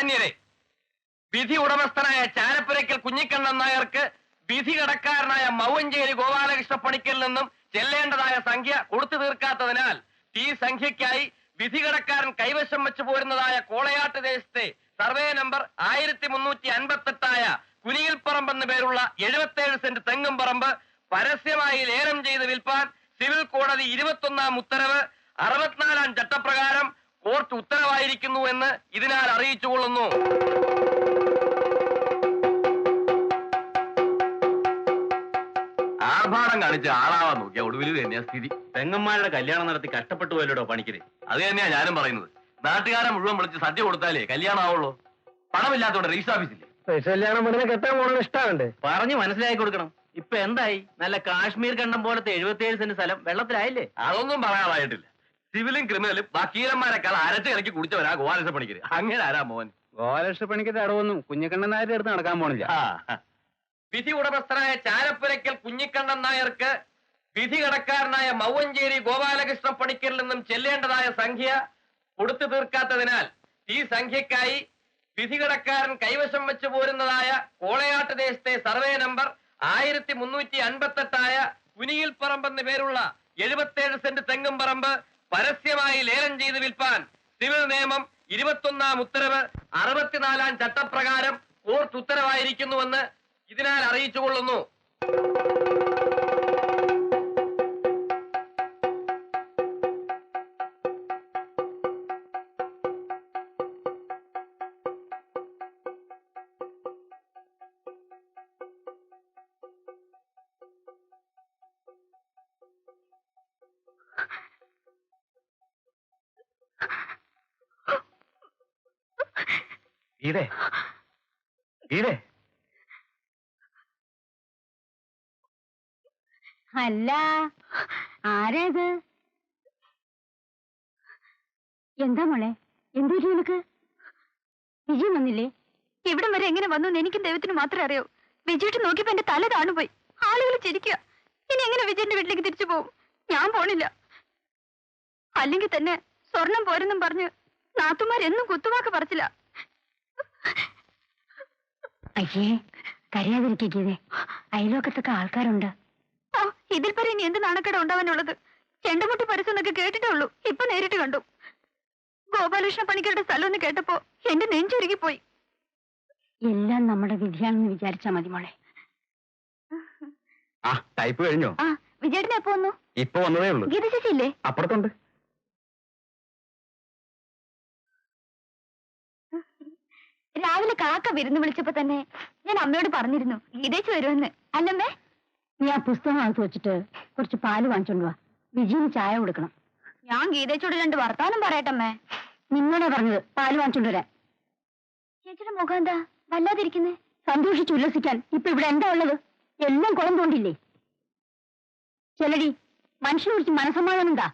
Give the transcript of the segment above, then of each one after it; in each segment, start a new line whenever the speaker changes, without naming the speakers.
മാന്യരെ, വിധി ഉടമസ്ഥനായ ചാരപ്പുരയ്ക്കൽ കുഞ്ഞിക്കണ്ണൻ നായർക്ക് വിധി കടക്കാരനായ മൗവഞ്ചേരി ഗോപാലകൃഷ്ണ പണിക്കൽ നിന്നും ചെല്ലേണ്ടതായ സംഖ്യ കൊടുത്തു തീർക്കാത്തതിനാൽ ഈ സംഖ്യയ്ക്കായി വിധി കടക്കാരൻ കൈവശം വെച്ചു പോരുന്നതായ കോളയാട്ട് ദേശത്തെ സർവേ നമ്പർ 1358 കുനിയിൽപ്പറമ്പ് എന്ന പേരുള്ള 77 സെന്റ് തെങ്ങും പറമ്പ് പരസ്യമായി ലേലം ചെയ്ത് വിൽപ്പാൻ സിവിൽ കോടതി 21-ാം ഉത്തരവ് 64-ാം ചട്ടപ്രകാരം കോർട്ട് ഉത്തരവായിരിക്കുന്നു എന്ന് ഇതിനാൽ അറിയിച്ചുകൊള്ളുന്നു. ആർഭാടം കാണിച്ച് ആളാവാൻ നോക്കിയ ഒടുവിൽ തന്നെയാ സ്ഥിതി. പെങ്ങന്മാരുടെ കല്യാണം നടത്തി കഷ്ടപ്പെട്ടു പോയല്ലോ പണിക്കര്. അത് തന്നെയാ ഞാനും പറയുന്നത്. നാട്ടുകാരെ മുഴുവൻ വിളിച്ച് സദ്യ കൊടുത്താലേ കല്യാണം ആവുള്ളൂ. പണമില്ലാത്തോണ്ട് രജിസ്റ്റർ ഓഫീസില്ലേ
കല്യാണം പെണ്ണിനെ കെട്ടാൻ പോകണമെന്ന് ഇഷ്ടമുണ്ട്.
പറഞ്ഞു മനസ്സിലാക്കി കൊടുക്കണം. ഇപ്പൊ എന്തായി? നല്ല കാശ്മീർ കണ്ടം പോലത്തെ 77 സെന്റ് സ്ഥലം വെള്ളത്തിലായില്ലേ?
അതൊന്നും പറയാറായിട്ടില്ല. സിവിലും ക്രിമിനലും വക്കീലന്മാരെക്കാൾ അരച്ച് കലക്കി കുടിച്ചവരാ ഗോപാലകൃഷ്ണ പണിക്കര്. അങ്ങനെ ആരാ മോൻ?
ഗോപാലകൃഷ്ണ പണിക്കരുടെ അടവൊന്നും കുഞ്ഞിക്കണ്ണൻ നായരുടെ അടുത്ത് നടക്കാൻ പോണില്ല.
വിധി ഉടമസ്ഥനായ ചാരപ്പുരയ്ക്കൽ കുഞ്ഞിക്കണ്ണൻ നായർക്ക് വിധി കടക്കാരനായ മൗവഞ്ചേരി ഗോപാലകൃഷ്ണ പണിക്കരിൽ നിന്നും ചെല്ലേണ്ടതായ സംഖ്യ കൊടുത്തു തീർക്കാത്തതിനാൽ ഈ സംഖ്യക്കായി വിധി കടക്കാരൻ കൈവശം വെച്ചു പോരുന്നതായ കോളയാട്ട് ദേശത്തെ സർവേ നമ്പർ 1358 കുനിയിൽപ്പറമ്പ് എന്ന പേരുള്ള 77 സെന്റ് തെങ്ങും പറമ്പ് പരസ്യമായി ലേലം ചെയ്ത് വിൽപ്പാൻ സിവിൽ നിയമം 21-ാം ഉത്തരവ് 64-ാം ചട്ടപ്രകാരം കോർട്ട് ഉത്തരവായിരിക്കുന്നുവെന്ന് ഇതിനാൽ അറിയിച്ചുകൊള്ളുന്നു.
അല്ല, ആരേത്? എന്താ മോളെ, എന്തു നിനക്ക്? വിജയ് വന്നില്ലേ? ഇവിടം വരെ എങ്ങനെ വന്നു എനിക്കും ദൈവത്തിന് മാത്രമേ അറിയൂ. വിജയിട്ട് നോക്കിയപ്പോ എന്റെ തല താണുപോയി. ആളുകൾ ചിരിക്കുക. ഇനി എങ്ങനെ വിജയന്റെ വീട്ടിലേക്ക് തിരിച്ചു പോകും? ഞാൻ പോണില്ല. അല്ലെങ്കിൽ തന്നെ സ്വർണം പോരെന്നും പറഞ്ഞ് നാത്തുമാരെന്നും കുത്തുവാക്ക് പറച്ചില്ല. അയ്യേ, കരയാതിരിക്കേ. അയലോക്കത്തൊക്കെ ആൾക്കാരുണ്ട്. ഓ, ഇതിൽ പറ ഇനി എന്ത് നാണക്കേട ഉണ്ടാവാനുള്ളത്? ചെണ്ടമുട്ടി പരസ്യം എന്നൊക്കെ കേട്ടിട്ടേ ഉള്ളൂ. ഇപ്പൊ നേരിട്ട് കണ്ടു. ഗോപാലകൃഷ്ണ പണിക്കരുടെ സ്ഥലം എന്ന് കേട്ടപ്പോ എന്റെ നെഞ്ചുരുകിപ്പോയി. എല്ലാം നമ്മുടെ വിധിയാണെന്ന് വിചാരിച്ചാ മതി മോളെ.
ടൈപ്പ് കഴിഞ്ഞോ?
ആ, വിജയേട്ടനെ എപ്പോ വന്നു?
ഇപ്പൊ വന്നതേ ഉള്ളൂ.
ഗീത ചേച്ചിയില്ലേ?
അപ്പുറത്തുണ്ട്.
രാവിലെ കാക്ക വിരുന്ന് വിളിച്ചപ്പോ തന്നെ ഞാൻ അമ്മയോട് പറഞ്ഞിരുന്നു ഗീതേച്ച് വരുമെന്ന്. അല്ലമ്മേ? നീ ആ പുസ്തകം അകത്ത് വെച്ചിട്ട് കുറച്ച് പാല് വാങ്ങിച്ചോണ്ട് വാ. വിജയിന് ചായ കൊടുക്കണം. ഞാൻ ഗീതേച്ചോട് 2 വർത്താനം പറയട്ടമ്മേ. നിങ്ങളെ പറഞ്ഞത് പാല് വാങ്ങിച്ചോണ്ട് വരാൻ. ചേച്ചിയുടെ മുഖം എന്താ വല്ലാതിരിക്കുന്നേ? സന്തോഷിച്ച് ഉല്ലസിക്കാൻ ഇപ്പൊ ഇവിടെ എന്താ ഉള്ളത്? എല്ലാം കുളം തോണ്ടില്ലേ? ചെലടി, മനുഷ്യനെ കുറിച്ച് മനസ്സമാധാനം എന്താ?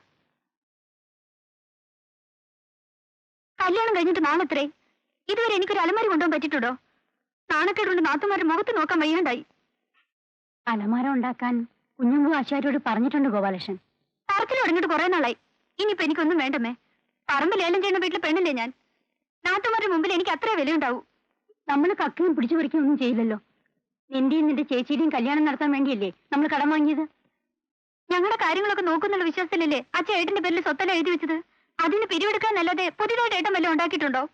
കല്യാണം കഴിഞ്ഞിട്ട് നാളെത്രേ? ഇതുവരെ എനിക്കൊരു അലമാരി കൊണ്ടുപോകാൻ പറ്റിയിട്ടുണ്ടോ? നാണക്കേടുകൊണ്ട് നാത്തുമാരുടെ മുഖത്ത് നോക്കാൻ വയ്യാണ്ടായി. അലമാര ഉണ്ടാക്കാൻ കുഞ്ഞുമ്പു ആശാരിയോട് പറഞ്ഞിട്ടുണ്ട് ഗോപാലകൃഷ്ണൻ. പറച്ചിൽ തുടങ്ങിയിട്ട് കുറെ നാളായി. ഇനിയിപ്പോ എനിക്കൊന്നും വേണ്ടമേ. പറമ്പ് ലേലം ചെയ്യുന്ന വീട്ടിലെ പെണ്ണില്ലേ ഞാൻ. നാത്തുമാരുടെ മുമ്പിൽ എനിക്ക് അത്രേ വിലയുണ്ടാവൂ. നമ്മൾ കക്കുകയും പിടിച്ചു പറിക്കുകയും ഒന്നും ചെയ്യില്ലല്ലോ. നിന്റെയും നിന്റെ ചേച്ചിയുടെയും കല്യാണം നടത്താൻ വേണ്ടിയല്ലേ നമ്മൾ കടം വാങ്ങിയത്? ഞങ്ങളുടെ കാര്യങ്ങളൊക്കെ നോക്കുന്നുള്ള വിശ്വാസത്തിലല്ലേ അച്ഛൻ ഏട്ടന്റെ പേരിൽ സ്വത്തെല്ലാം എഴുതി വെച്ചത്. അതിന് പിരിവെടുക്കാന്നല്ലാതെ പുതിയതായിട്ട് ഏട്ടൻ വല്ലതും ഉണ്ടാക്കിയിട്ടുണ്ടോ?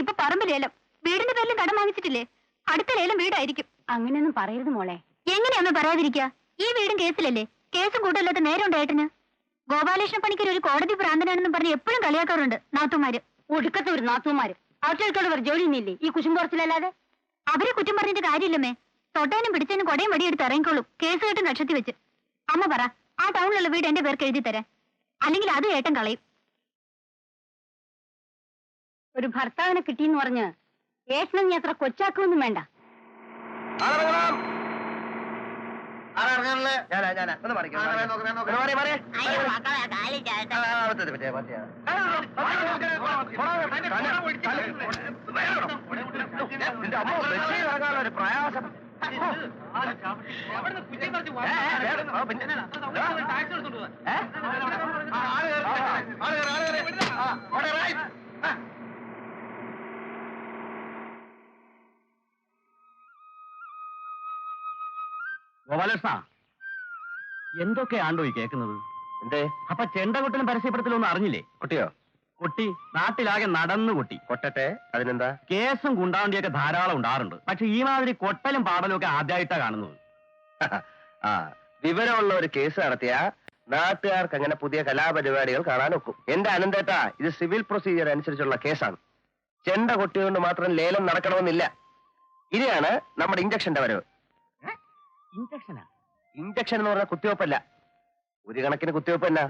ഇപ്പൊ പറമ്പ് ലേലം, വീടിന്റെ പേരിലും കടം വാങ്ങിച്ചിട്ടില്ലേ? അടുത്ത ലേലം വീടായിരിക്കും. അങ്ങനെയൊന്നും പറയരുത് മോളെ. എങ്ങനെയാന്ന് പറയാതിരിക്കുക? ഈ വീടും കേസിലല്ലേ? കേസും കൂട്ടല്ലാത്ത നേരമുണ്ട് ഏട്ടന്. ഗോപാലകൃഷ്ണ പണിക്കർ ഒരു കോടതി ഭ്രാന്തനാണെന്നും പറഞ്ഞ് എപ്പോഴും കളിയാക്കാറുണ്ട് നാത്തുമാര്. ഒടുക്കത്തെ ഒരു നാത്തുമാര്. അവറ്റകൾക്കുള്ള ജോലി ഇല്ലേ ഈ കുശുംപുറച്ചിലല്ലാതെ? അവരെ കുറ്റം പറഞ്ഞിട്ട് കാര്യമില്ലമ്മേ. തൊട്ടേനും പിടിച്ചതിനും കൊടയും വടിയെടുത്ത് ഇറങ്ങിക്കോളും കേസ് കെട്ട് നക്ഷത്തി വെച്ച്. അമ്മ പറ, ആ ടൗണിലുള്ള വീട് എന്റെ പേർക്ക് എഴുതി തരാൻ. അല്ലെങ്കിൽ അത് ഏട്ടൻ കളയും. ഒരു ഭർത്താവിനെ കിട്ടിയെന്ന് പറഞ്ഞ് ഏട്ടനെ നീ അത്ര കൊച്ചാക്കൊന്നും വേണ്ട.
പ്രയാസം ഗോപാലകൃഷ്ണ, എന്തൊക്കെയാണ്ടോ ഈ കേൾക്കുന്നത്?
എന്തേ?
അപ്പൊ ചെണ്ടകൊട്ടിലും പരസ്യപ്പെടുത്തലൊന്നും അറിഞ്ഞില്ലേ?
കുട്ടിയോ?
കുട്ടി നാട്ടിലാകെ നടന്നു കുട്ടി.
കൊട്ടട്ടെ, അതിനെന്താ?
കേസും കുണ്ടാവണ്ടിയൊക്കെ ധാരാളം ഉണ്ടാറുണ്ട്. പക്ഷെ ഈ മാതിരി കൊട്ടലും പാടലും ഒക്കെ ആദ്യമായിട്ടാ കാണുന്നത്.
ആ, വിവരമുള്ള ഒരു കേസ് നടത്തിയ നാട്ടുകാർക്ക് അങ്ങനെ പുതിയ കലാപരിപാടികൾ കാണാനൊക്കും. എന്റെ അനന്തേട്ടാ, ഇത് സിവിൽ പ്രൊസീജിയർ അനുസരിച്ചുള്ള കേസാണ്. ചെണ്ട കൊട്ടിയുകൊണ്ട് മാത്രം ലേലം നടക്കണമെന്നില്ല. ഇനിയാണ് നമ്മുടെ ഇഞ്ചക്ഷന്റെ വരവ്.
ഇഞ്ചക്ഷനാ?
ഇഞ്ചക്ഷൻ എന്ന് പറഞ്ഞാൽ കുത്തിവെപ്പല്ല. ഒരു കണക്കിന് കുത്തിവെപ്പ് തന്നെ.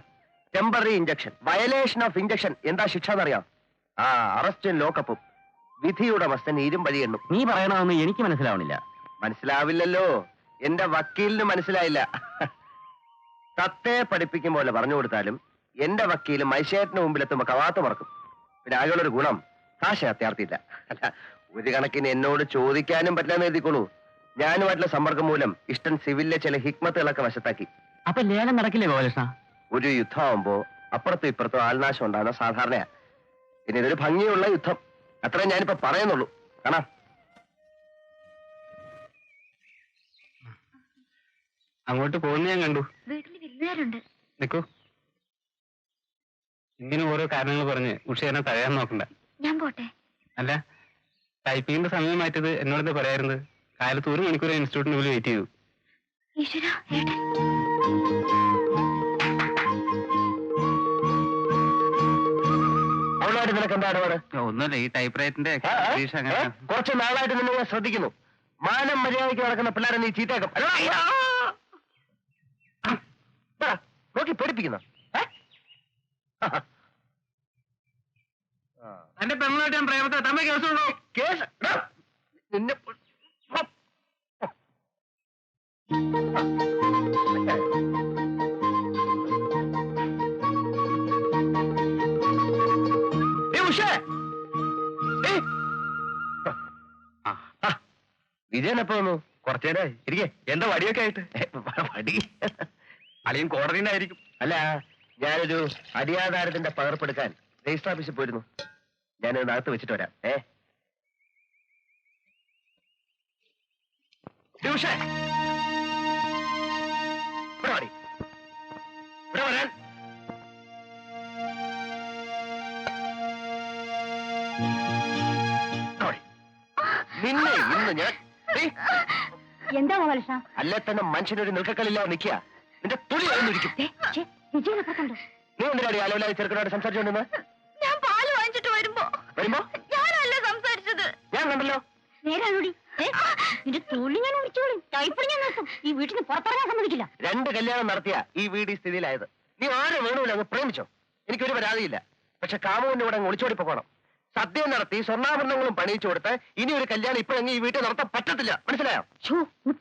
Temporary injection, violation of injection. എന്താ ശിക്ഷ എന്നറിയാം? ആ, അറസ്റ്റും ലോക്കപ്പും. വിധിയുടെ മസ്തൻ ഇരുമ്പഴി എണ്ണും.
നീ പറയണമെന്ന് എനിക്ക് മനസ്സിലാവണില്ല.
മനസ്സിലാവില്ലല്ലോ, എന്റെ വക്കീലിന് മനസ്സിലായില്ല. തത്തെ പഠിപ്പിക്കും പോലെ പറഞ്ഞു കൊടുത്താലും എന്റെ വക്കീല് മൈശേറ്റിന് മുമ്പിലെത്തുമ്പോ കവാത്ത് മറക്കും. പിന്നെ ആകെയുള്ളൊരു ഗുണം, ഭാഷ അത്യാർത്ഥിയില്ല. അല്ല, ഒരു കണക്കിന് എന്നോട് ചോദിക്കാനും പറ്റില്ലെന്ന് എഴുതിക്കോളൂ. ഞാനുമായിട്ടുള്ള സമ്പർക്കം മൂലം ഇഷ്ടൻ സിവിലിലെ ചില ഹിക്മത്തുകളൊക്കെ വശത്താക്കി.
അപ്പൊ ലേലം നടക്കില്ലേ ഗോപാലകൃഷ്ണ?
ഒരു യുദ്ധമാകുമ്പോ അപ്പുറത്തും ഇപ്പുറത്തും ആൾനാശം ഉണ്ടാകുന്ന സാധാരണയാ. പിന്നെ ഇതൊരു ഭംഗിയുള്ള യുദ്ധം, അത്രേ ഞാനിപ്പോ പറയുന്നുള്ളൂ. കാണാം.
അങ്ങോട്ട് പോകുന്ന ഞാൻ കണ്ടു.
വീട്ടിൽ വിരുന്നുകാരുണ്ട്.
നിക്കൂ. ഇങ്ങനെ ഓരോ കാരണങ്ങൾ പറഞ്ഞ് ഉഷേനെ തഴയാൻ നോക്കണ്ട.
ഞാൻ പോട്ടെ.
അല്ല, ടൈപ്പിങ്ങിന്റെ സമയം മാറ്റിയത് എന്നോട് പറയാറുണ്ട്. കാലത്ത് 1 മണിക്കൂർ ഇൻസ്റ്റിറ്റ്യൂട്ടിന് മുന്നിൽ വെയിറ്റ് ചെയ്തു.
ഈശ്വരാ, ഏട്ടൻ.
അവളായിട്ട് നിനക്ക് എന്താ ഇടപാട്?
ഒന്നുമില്ല, ഈ ടൈപ്പ് റൈറ്റിന്റെ
കുറച്ച് നാളായിട്ട് നിന്നെ ഞാൻ ശ്രദ്ധിക്കുന്നു. മാനം മര്യാദയ്ക്ക് നടക്കുന്ന പിള്ളേരെ നീ ചീത്തയാക്കും. നോക്കി പേടിപ്പിക്കുന്ന
എന്റെ പെണ്ണായിട്ട് ഞാൻ പ്രേമത്തെ തമ്മ കേസുണ്ടോ?
കേസ് നിന്നെ വിജയൻ എപ്പോ വന്നു?
കുറച്ചേരെ ഇരിക്കേ. എന്താ വടിയൊക്കെ ആയിട്ട്?
വടി
അളിയും കോടതിയിലായിരിക്കും.
അല്ല, ഞാനൊരു അടിയാധാരത്തിന്റെ പകർപ്പെടുക്കാൻ രജിസ്റ്റർ ഓഫീസിൽ പോയിരുന്നു. ഞാനത് അകത്ത് വെച്ചിട്ട് വരാം. ട്യൂഷൻ ഇവിടെ വാടി. ഇവിടെ വരാൻ. നിന്നെ ഇന്ന് ഞാൻ
എന്താ ഗോപാലകൃഷ്ണ?
അല്ലെ തന്നെ മനുഷ്യനൊരു നിൽക്കക്കളില്ലാതെ നിൽക്കുക. നിന്റെ തുണി ഇരിക്കും.
വിജയനപ്പുറത്തുണ്ട്.
നീ എന്തിനാടി അലവിലാതെ ചെറുക്കനോട് സംസാരിച്ചോണ്ടെന്ന്?
ഞാൻ പാല് വാങ്ങിച്ചിട്ട് വരുമ്പോ ഞാനല്ല സംസാരിച്ചത്.
ഞാൻ കണ്ടല്ലോ.
നേരാണോടി? നിന്റെ തൊള്ളി ഞാൻ വിളിച്ചോളി. ടൈപ്പിൽ ഞാൻ നിർത്തും. ഈ വീട്ടിൽ നിന്ന് പുറത്തിറങ്ങാൻ സമ്മതിക്കില്ല.
2 കല്യാണം നടത്തിയ ഈ വീട് ഈ സ്ഥിതിയിലായത്. നീ ആരെ വേണമില്ല അങ്ങ് പ്രേമിച്ചോ, എനിക്കൊരു പരാതിയില്ല. പക്ഷെ കാമുവിന്റെ കൂടെ അങ്ങ് ഒളിച്ചോടി പോകണം. സദ്യം നടത്തി സ്വർണ്ണാഭരണങ്ങളും പണിയിച്ചു കൊടുത്ത് ഇനി ഒരു കല്യാണം ഇപ്പോഴെങ്കിൽ ഈ വീട്ടിൽ നടത്താൻ പറ്റത്തില്ല. മനസ്സിലായോ?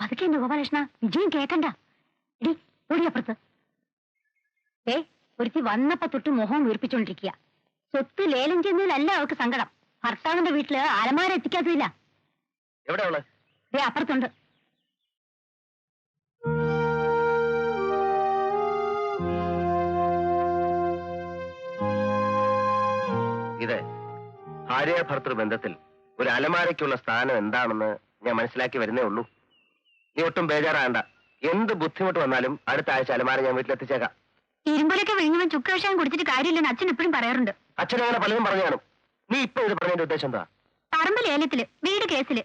പതുക്കെ ഉണ്ട് ഗോപാലകൃഷ്ണ. വിജയം കേക്കണ്ട. എടി ഓടിയപ്പുറത്ത്. ഒരുത്തി വന്നപ്പോ തൊട്ട് മുഖം വീർപ്പിച്ചോണ്ടിരിക്കുക. സ്വത്ത് ലേലം ചെയ്യുന്നതിലല്ല അവർക്ക് സങ്കടം. ഭർത്താവിന്റെ വീട്ടില് അലമാര എത്തിക്കാത്തതില്ല.
എവിടെയുള്ള?
അപ്പുറത്തുണ്ട്.
ഇത് ഭാര്യ ഭർത്തൃ ബന്ധത്തിൽ ഒരു അലമാരയ്ക്കുള്ള സ്ഥാനം എന്താണെന്ന് ഞാൻ മനസ്സിലാക്കി വരുന്നേ ഉള്ളൂ. നീ ഒട്ടും ബേജാറാകണ്ട. എന്ത് ബുദ്ധിമുട്ട് വന്നാലും അടുത്ത ആഴ്ച അലമാര ഞാൻ വീട്ടിലെത്തിച്ചേക്കാം.
ഇരുമ്പൊലൊക്കെ വിഴുങ്ങുമ്പോൾ ചുക്ക് കഷായം കുടിച്ചിട്ട് കാര്യമില്ലെന്ന് അച്ഛൻ എപ്പോഴും പറയാറുണ്ട്.
അച്ഛൻ അങ്ങനെ പലതും പറഞ്ഞു കാണും. നീ ഇപ്പൊ ഇത് പറഞ്ഞതിന്റെ ഉദ്ദേശം എന്താ?
പറമ്പ് ലേലത്തില്, വീട് കേസില്.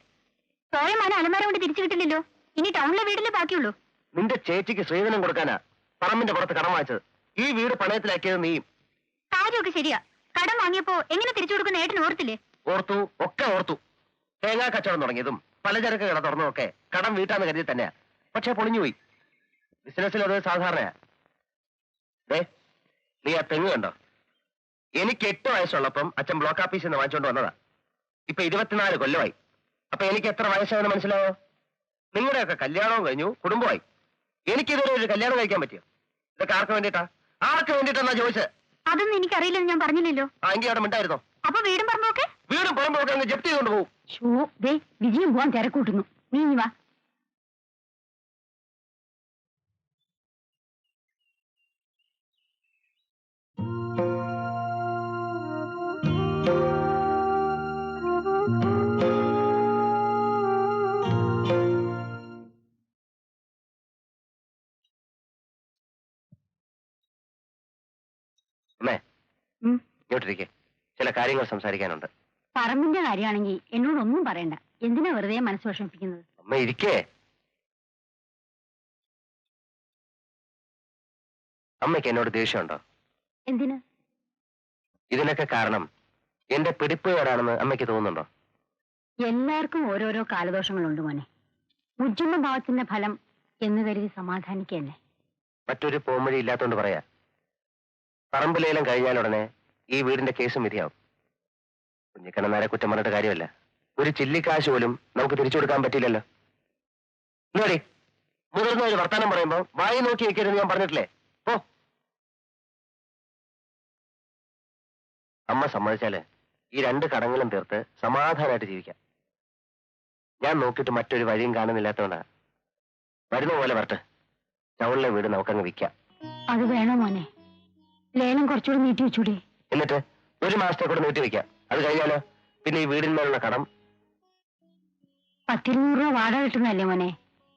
സ്വയമാണ് അലമാര കൊണ്ട് തിരിച്ചു കിട്ടില്ലല്ലോ. ഇനി ടൗണിലെ വീട്ടിലെ ബാക്കിയുള്ളൂ.
നിന്റെ ചേച്ചിക്ക് സ്ത്രീധനം കൊടുക്കാനാ പറമ്പിന്റെ പുറത്ത് കടം വാങ്ങിച്ചത്. ഈ വീട് പണയത്തിലാക്കിയത് നീയും.
കാര്യമൊക്കെ ശരിയാ. കടം വാങ്ങിയപ്പോ എങ്ങനെ തിരിച്ചു കൊടുക്കുന്ന ഏട്ടൻ ഓർത്തില്ലേ?
ഓർത്തു, ഒക്കെ ഓർത്തു. തേങ്ങാ കച്ചവടം തുടങ്ങിയതും പലചരക്ക് കട തുറന്നതൊക്കെ കടം വീട്ടാന്ന് കരുതി തന്നെയാ. പക്ഷെ പൊളിഞ്ഞുപോയി. ബിസിനസ്സിൽ അത് സാധാരണയാ. നീ ആ തെങ്ങ് കണ്ടോ? എനിക്ക് 8 വയസ്സുള്ളപ്പം അച്ഛൻ ബ്ലോക്ക് ഓഫീസിൽ നിന്ന് വാങ്ങിച്ചോണ്ട് വന്നതാ. ഇപ്പൊ 24 കൊല്ലമായി. അപ്പൊ എനിക്ക് എത്ര വയസ്സായെന്ന് മനസ്സിലായോ? നിങ്ങളുടെയൊക്കെ കല്യാണവും കഴിഞ്ഞു, കുടുംബമായി. എനിക്കിതുവരെ ഒരു കല്യാണം കഴിക്കാൻ പറ്റിയോ? ഇതൊക്കെ ആർക്ക് വേണ്ടിയിട്ടാ? ആർക്ക് വേണ്ടിയിട്ടെന്നാ ചോദിച്ചത്?
അതൊന്നും എനിക്കറിയില്ലെന്ന് ഞാൻ പറഞ്ഞില്ലല്ലോ.
എങ്കിൽ അവിടെ മിണ്ടായിരുന്നോ?
അപ്പൊ വീടും പറമ്പൊക്കെ?
വീടും പറമ്പൊക്കെ അങ്ങ് ജപ്തി ചെയ്തുകൊണ്ട് പോകും.
വിജയം പോവാൻ തിരക്കൂട്ടുന്നു. നീ വാ. ഉം.
ഇങ്ങോട്ടിരിക്കെ, ചില കാര്യങ്ങൾ സംസാരിക്കാനുണ്ട്.
പറമ്പിന്റെ കാര്യമാണെങ്കിൽ എന്നോടൊന്നും പറയണ്ട. എന്തിനാ വെറുതെ മനസ്സ് വിഷമിപ്പിക്കുന്നത്?
അമ്മ ഇരിക്കേ. അമ്മയ്ക്ക് എന്നോട് ദേഷ്യമുണ്ടോ?
എന്തിന്?
ഇതിനൊക്കെ കാരണം എന്റെ പിടിപ്പുകാരാണെന്ന് അമ്മയ്ക്ക് തോന്നുന്നുണ്ടോ?
എല്ലാവർക്കും ഓരോരോ കാലദോഷങ്ങളുണ്ട് മോനെ. ഉജ്ജുമ ഭാവത്തിന്റെ ഫലം എന്ന് കരുതി സമാധാനിക്കന്നെ.
മറ്റൊരു പോംവഴി ഇല്ലാത്തോണ്ട് പറയാ. പറമ്പ് ലേലം കഴിഞ്ഞാലുടനെ ഈ വീടിന്റെ കേസും വിധിയാവും. കുഞ്ഞിക്കണ്ണനാരെ കുറ്റം പറഞ്ഞിട്ട് കാര്യമല്ല. ഒരു ചില്ലിക്കാശ് പോലും നമുക്ക് തിരിച്ചു കൊടുക്കാൻ പറ്റില്ലല്ലോ. ഇങ്ങോടി, മുതിർന്ന ഒരു വർത്താനം പറയുമ്പോ വായി നോക്കി വെക്കരുത് ഞാൻ പറഞ്ഞിട്ടില്ലേ? ഓ, അമ്മ സമ്മതിച്ചാല് ഈ 2 കടങ്ങളും തീർത്ത് സമാധാനമായിട്ട് ജീവിക്കാം. ഞാൻ നോക്കിയിട്ട് മറ്റൊരു വഴിയും കാണുന്നില്ലാത്തോണ്ടാ. വരുന്ന പോലെ വരട്ടെ. ടൗണിലെ വീട് നമുക്കങ്ങ് വിൽക്കാം.
അത് വേണോ മോനെ? ലേലം കുറച്ചുകൂടി നീട്ടി വെച്ചൂടെ?
എന്നിട്ട് 1 മാസത്തെ കൂടെ നീട്ടി വെക്കാം. അത് കഴിഞ്ഞാലോ പിന്നെ ഈ വീടിന്മേലുള്ള കടം.
10-200 രൂപ വാടക കിട്ടുന്നല്ലേ മോനെ?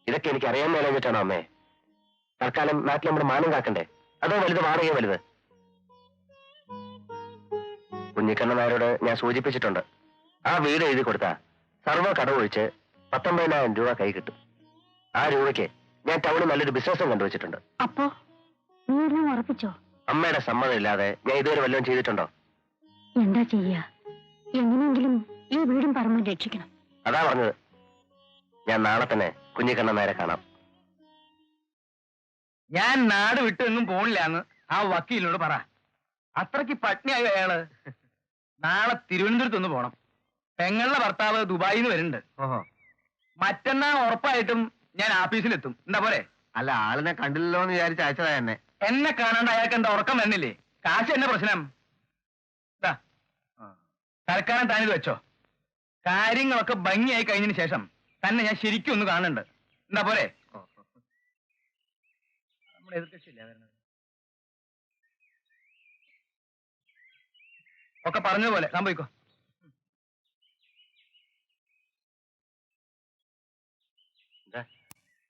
ഇതൊക്കെ എനിക്ക് അറിയാൻ മേലാഞ്ഞിട്ടാണോ അമ്മേ? തൽക്കാലം നാട്ടിൽ നമ്മുടെ മാനം കാക്കണ്ടേ? അതോ വലുത് വാടകയോ വലുത്? കുഞ്ഞിക്കണ്ണനാരോട് ഞാൻ സൂചിപ്പിച്ചിട്ടുണ്ട്. ആ വീട് എഴുതി കൊടുത്താ സർവ്വ കടമൊഴിച്ച് 19,000 രൂപ കൈ കിട്ടും. ആ രൂപയ്ക്ക് ഞാൻ ടൗണിൽ നല്ലൊരു ബിസിനസ്സും കണ്ടുവച്ചിട്ടുണ്ട്.
അപ്പോ നീ എല്ലാം ഉറപ്പിച്ചോ?
അമ്മയുടെ സമ്മതം ഇല്ലാതെ ഞാൻ ഇതുവരെ വല്ലതും ചെയ്തിട്ടുണ്ടോ?
എന്താ ചെയ്യാ? എങ്ങനെയെങ്കിലും ഈ വീടും പറമ്പും രക്ഷിക്കണം.
അതാ പറഞ്ഞത്. ഞാൻ നാളെ തന്നെ കുഞ്ഞിക്കണ്ണനാരെ കാണാം.
ഞാൻ നാട് വിട്ടു എങ്ങും പോണില്ലാന്ന് ആ വക്കീലിനോട് പറ. അത്രയ്ക്ക് പട്നിയായോ അയാള്? നാളെ തിരുവനന്തപുരത്തൊന്ന് പോണം. പെങ്ങളുടെ ഭർത്താവ് ദുബായിൽ നിന്ന് വരുന്നുണ്ട്. മറ്റന്നാ ഉറപ്പായിട്ടും ഞാൻ ആഫീസിലെത്തും. എന്താ പോരെ?
അല്ല, ആളിനെ കണ്ടില്ലല്ലോ എന്ന് വിചാരിച്ച് അയച്ചതാ എന്നെ.
എന്നെ കാണാണ്ട് അയാൾക്ക് എന്താ ഉറക്കം വരുന്നില്ലേ? കാശ് എന്നെ പ്രശ്നം. ദാ, തൽക്കാലം താനിത് വെച്ചോ. കാര്യങ്ങളൊക്കെ ഭംഗിയായി കഴിഞ്ഞതിന് ശേഷം തന്നെ ഞാൻ ശരിക്കും ഒന്ന് കാണുന്നുണ്ട്. എന്താ പോരെ? നമ്മുടെ എതിർക്കക്ഷിയില്ലേ വരുന്നത്? ഒക്കെ പറഞ്ഞതുപോലെ സംഭവിക്കോ.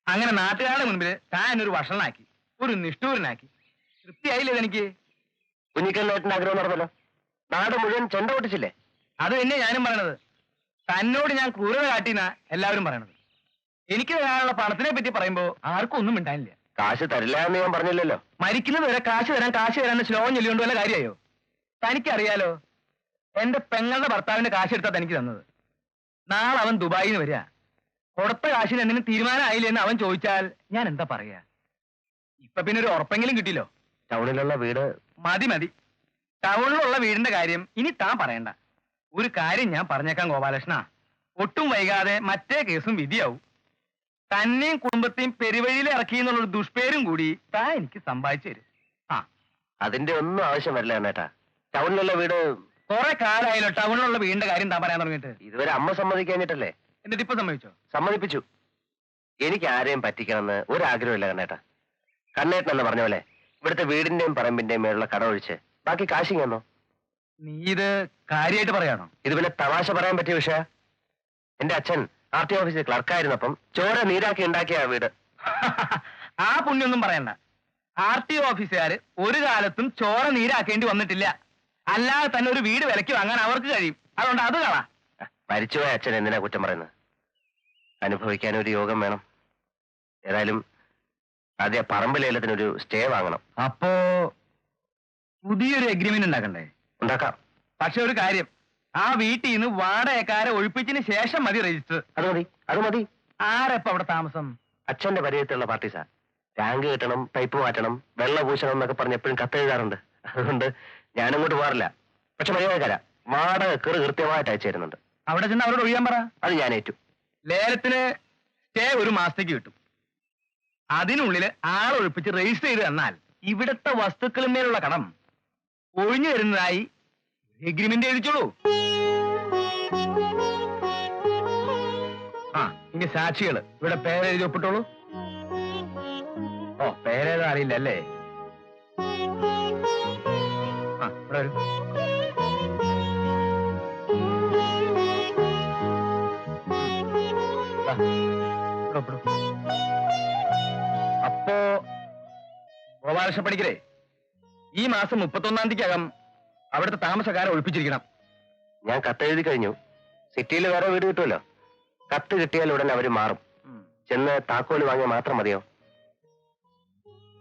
അങ്ങനെ നാട്ടുകാരുടെ മുൻപിൽ താൻ ഒരു വഷളനാക്കി, ഒരു നിഷ്ഠൂരനാക്കി. തൃപ്തിയായില്ലേ എനിക്ക്?
കുഞ്ഞിക്കണ്ണേട്ടന്റെ ആഗ്രഹം നടന്നല്ലോ. നാട് മുഴുവൻ ചെണ്ട പൊട്ടിച്ചില്ലേ?
അത് തന്നെ ഞാനും പറയണത്. തന്നോട് ഞാൻ ക്രൂരത കാട്ടിന്നാ എല്ലാവരും പറയണത്. എനിക്ക് തരാനുള്ള പണത്തിനെ പറ്റി പറയുമ്പോ ആർക്കും ഒന്നും മിണ്ടാനില്ല.
കാശ് തരില്ല എന്ന് ഞാൻ പറഞ്ഞില്ലല്ലോ.
മരിക്കുന്നത് വരെ കാശ് തരാൻ ശ്ലോകം ചൊല്ലിക്കൊണ്ട് വല്ല കാര്യമായോ? തനിക്കറിയാലോ, എന്റെ പെങ്ങളുടെ ഭർത്താവിന്റെ കാശ് എടുത്താ തനിക്ക് തന്നത്. നാളെ അവൻ ദുബായിൽ നിന്ന് വരിക. കൊടുത്ത കാശിന് എന്തെങ്കിലും തീരുമാനമായില്ലേ എന്ന് അവൻ ചോദിച്ചാൽ ഞാൻ എന്താ പറയാ? ഇപ്പൊ പിന്നെ ഒരു ഉറപ്പെങ്കിലും കിട്ടില്ലോ.
ടൗണിലുള്ള വീട്
മതി. ടൗണിലുള്ള വീടിന്റെ കാര്യം ഇനി താൻ പറയണ്ട. ഒരു കാര്യം ഞാൻ പറഞ്ഞേക്കാം ഗോപാലകൃഷ്ണ, ഒട്ടും വൈകാതെ മറ്റേ കേസും വിധിയാവും. തന്നെയും കുടുംബത്തെയും പെരുവഴിയിൽ ഇറക്കി എന്നുള്ളൊരു ദുഷ്പേരും കൂടി താൻ എനിക്ക് സമ്പാദിച്ചു തരും.
അതിന്റെ ഒന്നും ആവശ്യം വരില്ല എന്നേട്ടാ. ടൗണിലുള്ള വീട്
കുറെ കാലമായല്ലോ ടൗണിലുള്ള വീടിന്റെ കാര്യം താൻ പറയാൻ തുടങ്ങിയിട്ട്.
ഇതുവരെ അമ്മ സമ്മതിക്കാഞ്ഞിട്ടല്ലേ?
എന്നിട്ട് ഇപ്പൊ സമ്മതിച്ചോ?
സമ്മതിപ്പിച്ചു. എനിക്ക് ആരെയും പറ്റിക്കണമെന്ന് ഒരാഗ്രഹമില്ല കണ്ണേട്ടാ. കണ്ണേട്ടൻ എന്ന് പറഞ്ഞ പോലെ ഇവിടുത്തെ വീടിന്റെയും പറമ്പിന്റെയും മേലുള്ള കട ഒഴിച്ച് ബാക്കി കാശിങ് തന്നോ.
നീ ഇത് കാര്യമായിട്ട് പറയാണോ?
ഇത് പിന്നെ തമാശ പറയാൻ പറ്റിയ വിഷയ. എന്റെ അച്ഛൻ RT ഓഫീസിൽ ക്ലർക്കായിരുന്നപ്പം ചോര നീരാക്കി ഉണ്ടാക്കിയ വീട്.
ആ പുണ്യൊന്നും പറയണ്ട. RT ഓഫീസുകാര് ഒരു കാലത്തും ചോര നീരാക്കേണ്ടി വന്നിട്ടില്ല. അല്ലാതെ തന്നെ ഒരു വീട് വിലയ്ക്ക് വാങ്ങാൻ അവർക്ക് കഴിയും. അതുകൊണ്ട് അത് കളാ.
മരിച്ചുപോയ അച്ഛൻ എന്തിനാ കുറ്റം പറയുന്നത്? അനുഭവിക്കാൻ ഒരു യോഗം വേണം. ഏതായാലും ആദ്യം പറമ്പ് ലേലത്തിനൊരു സ്റ്റേ വാങ്ങണം.
അപ്പോ പുതിയൊരു എഗ്രിമെന്റ് ഉണ്ടാക്കണ്ടേ?
ഉണ്ടാക്കാം.
പക്ഷെ ഒരു കാര്യം, ആ വീട്ടിൽ നിന്ന് വാടകക്കാരെ ഒഴിപ്പിച്ചതിന് ശേഷം മതി രജിസ്റ്റർ.
അത് മതി.
ആരെപ്പ അവിടെ താമസം?
അച്ഛന്റെ പരിചയത്തിലുള്ള പാർട്ടീസാ. ടാങ്ക് കിട്ടണം, പൈപ്പ് മാറ്റണം, വെള്ള പൂശണം എന്നൊക്കെ പറഞ്ഞ് എപ്പോഴും കത്തെഴുതാറുണ്ട്. അതുകൊണ്ട് ഞാനങ്ങോട്ട് പോകാറില്ല. പക്ഷെ മര്യാദക്കാരാ. വാടക കൃത്യമായിട്ട് അയച്ചു തരുന്നുണ്ട്.
അവിടെ ചെന്ന് അവരോട് ഒഴിയാൻ പറ.
അത് ഞാൻ ഏറ്റു.
ലേലത്തിന് സ്റ്റേ 1 മാസത്തേക്ക് കിട്ടും. അതിനുള്ളിൽ ആളൊഴിപ്പിച്ച് രജിസ്റ്റർ ചെയ്ത് തന്നാൽ ഇവിടുത്തെ വസ്തുക്കളിന്മേലുള്ള കടം ഒഴിഞ്ഞു വരുന്നതായി എഗ്രിമെന്റ് എഴുതിച്ചോളൂ. ഇനി സാക്ഷികള് ഇവിടെ പേരെഴുതി ഒപ്പിട്ടോളൂ. ഓ, പേരേതാ അറിയില്ല അല്ലേ? ഇവിടെ വരൂ. അപ്പോ ഗോപാലകൃഷ്ണ പണിക്കരെ, ഈ മാസം 31-ാം തീയതിക്കകം അവിടുത്തെ താമസക്കാരെ ഒഴിപ്പിച്ചിരിക്കണം.
ഞാൻ കത്തെഴുതി കഴിഞ്ഞു. സിറ്റിയിൽ വേറെ വീട് കിട്ടുമല്ലോ. കത്ത് കിട്ടിയാൽ ഉടനെ അവര് മാറും. ചെന്ന് താക്കോല് വാങ്ങിയാൽ മാത്രം മതിയോ?